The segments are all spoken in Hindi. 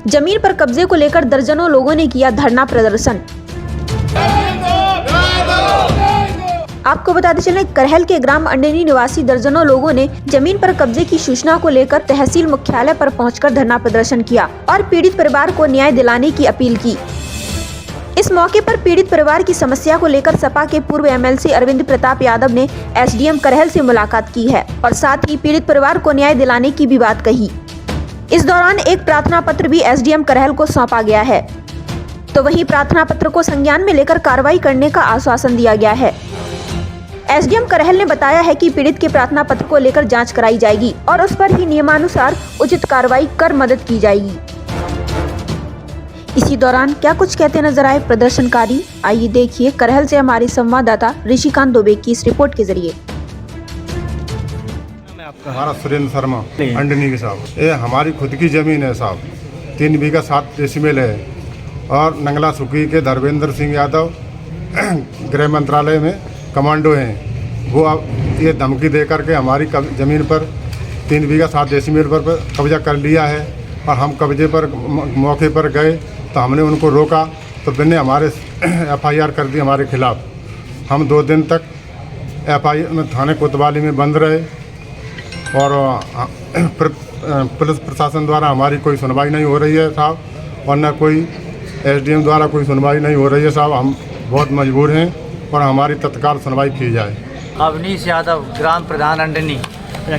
जमीन पर कब्जे को लेकर दर्जनों लोगों ने किया धरना प्रदर्शन। आपको बताते चलें, करहल के ग्राम अंडनी निवासी दर्जनों लोगों ने जमीन पर कब्जे की सूचना को लेकर तहसील मुख्यालय पर पहुंचकर धरना प्रदर्शन किया और पीड़ित परिवार को न्याय दिलाने की अपील की। इस मौके पर पीड़ित परिवार की समस्या को लेकर सपा के पूर्व एमएलसी अरविंद प्रताप यादव ने एसडीएम करहल से मुलाकात की है और साथ ही पीड़ित परिवार को न्याय दिलाने की भी बात कही। इस दौरान एक प्रार्थना पत्र भी एसडीएम करहल को सौंपा गया है, तो वहीं प्रार्थना पत्र को संज्ञान में लेकर कार्रवाई करने का आश्वासन दिया गया है। एसडीएम करहल ने बताया है कि पीड़ित के प्रार्थना पत्र को लेकर जांच कराई जाएगी और उस पर ही नियमानुसार उचित कार्रवाई कर मदद की जाएगी। इसी दौरान क्या कुछ कहते नजर आए प्रदर्शनकारी, आइए देखिए करहल से हमारे संवाददाता ऋषिकांत दुबे की इस रिपोर्ट के जरिए। हमारा सुरेंद्र शर्मा अंडनी के साहब, ये हमारी खुद की जमीन है साहब, 3 बीघा 7 डेसिमल है और नंगला सुकी के धर्मेंद्र सिंह यादव गृह मंत्रालय में कमांडो हैं। वो अब ये धमकी दे करके हमारी ज़मीन पर 3 बीघा 7 डेसिमल पर कब्जा कर लिया है और हम कब्जे पर मौके पर गए तो हमने उनको रोका तो बिन्ने हमारे एफआईआर कर दी हमारे खिलाफ। हम 2 दिन तक एफआईआर में थाने कोतवाली में बंद रहे और पुलिस प्रशासन द्वारा हमारी कोई सुनवाई नहीं हो रही है साहब और न कोई एसडीएम द्वारा कोई सुनवाई नहीं हो रही है साहब। हम बहुत मजबूर हैं और हमारी तत्काल सुनवाई की जाए। अवनीश यादव, ग्राम प्रधान अंडनी।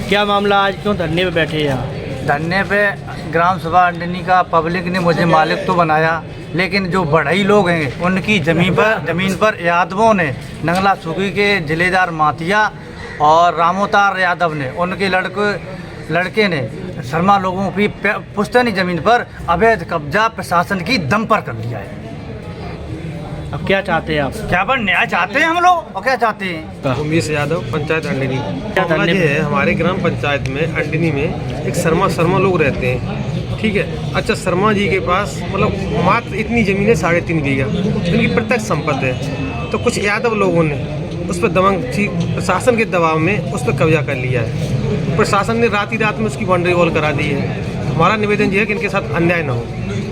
क्या मामला, आज क्यों धरने पे बैठे हैं यहाँ? धरने पे ग्राम सभा अंडनी का पब्लिक ने मुझे मालिक तो बनाया, लेकिन जो बढ़ई लोग हैं उनकी ज़मीन पर यादवों ने, नंगला सुकी के जिलेदार मातिया और रामोतार यादव ने, उनके लड़के ने शर्मा लोगों की पुश्तैनी ज़मीन पर अवैध कब्जा प्रशासन की दम पर कर लिया है। अब क्या चाहते हैं आप? क्या पर न्याय चाहते हैं हम लोग और क्या चाहते हैं? उमेश यादव, पंचायत अंडनी। मामला ये है, हमारे ग्राम पंचायत में अंडनी में एक शर्मा लोग रहते हैं, ठीक है। अच्छा, शर्मा जी के पास मतलब मात्र इतनी ज़मीन है 3.5 बीघा, इनकी प्रत्यक्ष संपत्ति है। तो कुछ यादव लोगों ने उस पर प्रशासन के दबाव में उस पर कब्जा कर लिया है। प्रशासन ने रात में उसकी बाउंड्री वॉल करा दी है। हमारा निवेदन ये है कि इनके साथ अन्याय ना हो,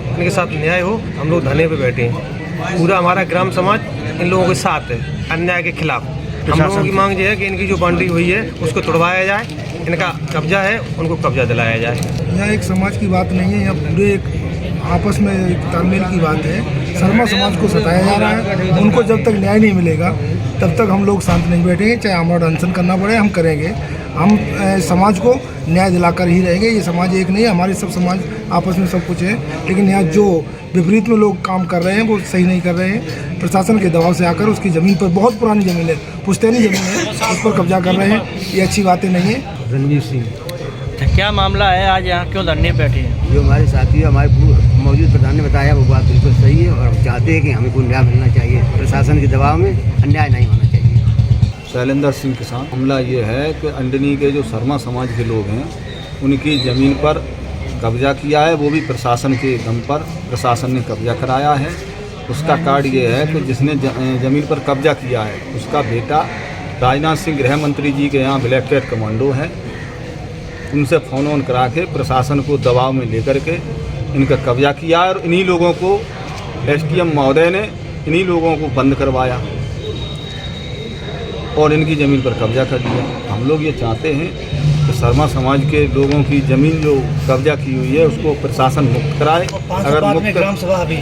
इनके साथ न्याय हो। हम लोग धरने पे बैठे हैं, पूरा हमारा ग्राम समाज इन लोगों के साथ है, अन्याय के खिलाफ। हम लोगों की मांग ये है कि इनकी जो बाउंड्री हुई है उसको तोड़वाया जाए, इनका कब्जा है उनको कब्जा दिलाया जाए। यहाँ एक समाज की बात नहीं है, यहाँ पूरे एक आपस में एक तालमेल की बात है। शर्मा समाज को सताया जा रहा है, उनको जब तक न्याय नहीं मिलेगा तब तक हम लोग शांत नहीं बैठेंगे, चाहे हमारा अनशन करना पड़े हम करेंगे। हम समाज को न्याय दिलाकर ही रहेंगे। ये समाज एक नहीं है, हमारे सब समाज आपस में सब कुछ है, लेकिन यहाँ जो विपरीत में लोग काम कर रहे हैं वो सही नहीं कर रहे हैं। प्रशासन के दबाव से आकर उसकी ज़मीन पर, बहुत पुरानी ज़मीन है, पुश्तैनी ज़मीन है, उस पर कब्जा कर रहे हैं। ये अच्छी बातें नहीं है। रणवीर सिंह। क्या मामला है, आज यहाँ क्यों धरने पे बैठे हैं? जो हमारे साथी हमारे मौजूद प्रधान ने बताया वो बात बिल्कुल सही है और हम चाहते हैं कि हमें को न्याय मिलना चाहिए, प्रशासन के दबाव में अन्याय नहीं होना चाहिए। शैलेंद्र सिंह किसान। मामला ये है कि अंडनी के जो शर्मा समाज के लोग हैं उनकी ज़मीन पर कब्जा किया है, वो भी प्रशासन के दम पर प्रशासन ने कब्जा कराया है। उसका कार्ड ये है कि जिसने ज़मीन पर कब्जा किया है उसका बेटा राजनाथ सिंह गृह मंत्री जी के यहाँ ब्लैक कैट कमांडो है। उनसे फ़ोन ऑन करा के प्रशासन को दबाव में लेकर के इनका कब्जा किया और इन्हीं लोगों को एसडीएम महोदय ने इन्हीं लोगों को बंद करवाया और इनकी ज़मीन पर कब्जा कर लिया। हम लोग ये चाहते हैं कि शर्मा समाज के लोगों की ज़मीन जो कब्जा की हुई है उसको प्रशासन मुक्त कराए। अगर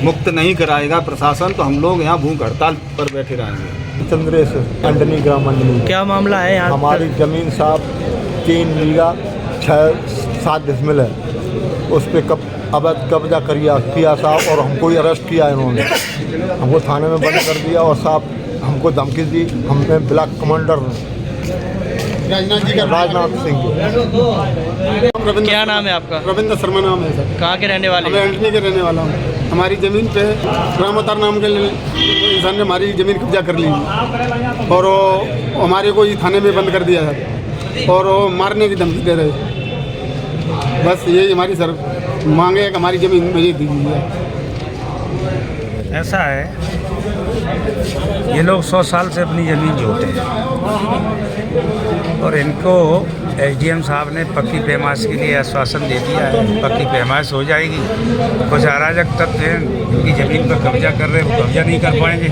मुक्त नहीं कराएगा प्रशासन तो हम लोग यहाँ भूख हड़ताल पर बैठे रहेंगे। चंद्रेश, अंडनी, ग्राम अंडनी। क्या मामला है यहाँ? हमारी ज़मीन साहब 3 बीघा 7 डेसिमल है, उस पर अवैध कब्जा किया साहब और हमको ही अरेस्ट किया इन्होंने। हमको थाने में बंद कर दिया और साहब हमको धमकी दी। हमें ब्लॉक कमांडर राजनाथ सिंह। क्या नाम है आपका? रविंद्र शर्मा नाम है सर। कहाँ के रहने वाले? मैं अंडनी के रहने वाला हूँ। हमारी ज़मीन पे रामोतार नाम के इंसान ने हमारी ज़मीन कब्जा कर ली और हमारे को थाने में बंद कर दिया है और मारने की धमकी दे रहे। बस यही हमारी सर मांगे कि हमारी ज़मीन मुझे दी है। ऐसा है, ये लोग 100 साल से अपनी ज़मीन जोते हैं और इनको एसडीएम साहब ने पक्की पैमाइश के लिए आश्वासन दे दिया है, पक्की पैमाइश हो जाएगी। कुछ अराजक तत्व हैं उनकी ज़मीन पर कब्जा कर रहे हैं, वो कब्जा नहीं कर पाएंगे।